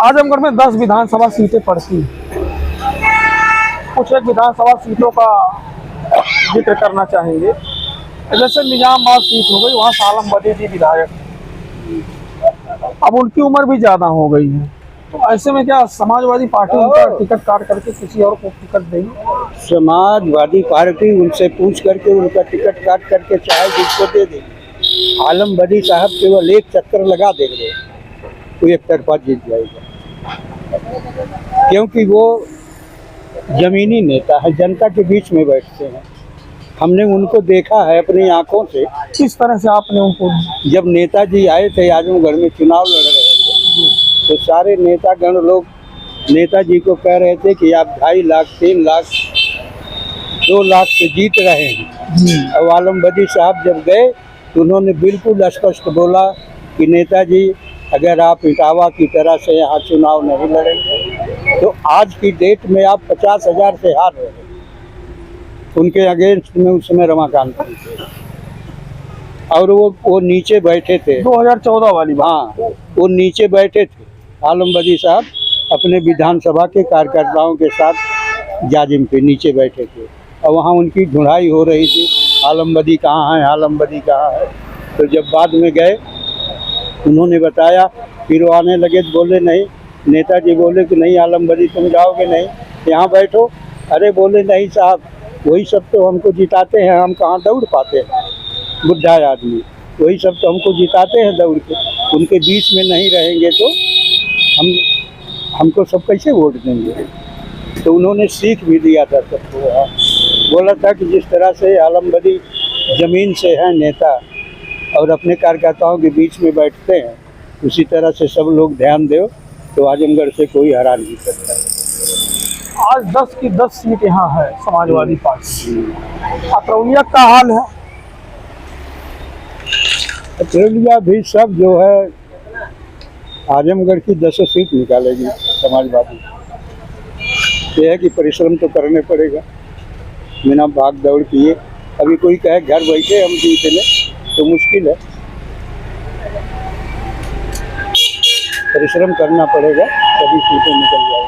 आजमगढ़ में 10 विधानसभा सीटें पड़ती हैं। कुछ एक विधानसभा सीटों का जिक्र करना चाहेंगे। जैसे निजामबाद सीट हो गई, वहाँ सालम बदी थी विधायक, अब उनकी उम्र भी ज़्यादा हो गई है, तो ऐसे में क्या समाजवादी पार्टी उनका टिकट काट करके किसी और को टिकट देगी? समाजवादी पार्टी उनसे पूछ करके उनका टिकट काट करके चाहे जिसको दे देगी। आलम बदी साहब केवल एक चक्कर लगा देंगे तो एक तरफा जीत जाएगा, क्योंकि वो जमीनी नेता है, जनता के बीच में बैठते हैं। हमने उनको देखा है अपनी आंखों से। किस तरह से आपने उनको? जब नेताजी आए थे आजमगढ़ में, चुनाव लड़ रहे थे, तो सारे नेतागण लोग नेताजी को कह रहे थे कि आप 2.5 लाख 3 लाख 2 लाख से जीत रहे हैं। और आलम बदी साहब जब गए तो उन्होंने बिल्कुल स्पष्ट बोला कि नेताजी, अगर आप इटावा की तरह से यहाँ चुनाव नहीं लड़ेंगे तो आज की डेट में आप 50,000 से हार रहे हैं। उनके अगेंस्ट में उस समय रमाकांत थे और वो नीचे बैठे थे। 2014 वाली बात। हाँ, वो नीचे बैठे थे आलम बदी साहब अपने विधानसभा के कार्यकर्ताओं के साथ जाजिम पे नीचे बैठे थे, और वहाँ उनकी ढूंढाई हो रही थी, आलम बदी कहाँ है, आलम बदी कहाँ है। तो जब बाद में गए उन्होंने बताया, फिर वो आने लगे तो बोले नहीं, नेताजी बोले कि नहीं आलम बदी तुम जाओगे नहीं, यहाँ बैठो। अरे बोले नहीं साहब, वही सब तो हमको जिताते हैं, हम कहाँ दौड़ पाते हैं, बुढ़ा आदमी, वही सब तो हमको जिताते हैं दौड़ के, उनके बीच में नहीं रहेंगे तो हमको सब कैसे वोट देंगे। तो उन्होंने सीख भी दिया था सबको, बोला था कि जिस तरह से आलम बदी ज़मीन से है नेता और अपने कार्यकर्ताओं के बीच में बैठते हैं, उसी तरह से सब लोग ध्यान दो तो आजमगढ़ से कोई हरा नहीं सकता। आज 10 की 10 सीट यहाँ है समाजवादी पार्टी। अतरौलिया का हाल है? अतरौलिया भी सब जो है आजमगढ़ की 10 सीट निकालेगी समाजवादी। ये है कि परिश्रम तो करने पड़ेगा, बिना भाग दौड़ किए। अभी कोई कहे घर बैठे हम जीत लें तो मुश्किल है, परिश्रम करना पड़ेगा, सभी सीटें निकल जाएगी।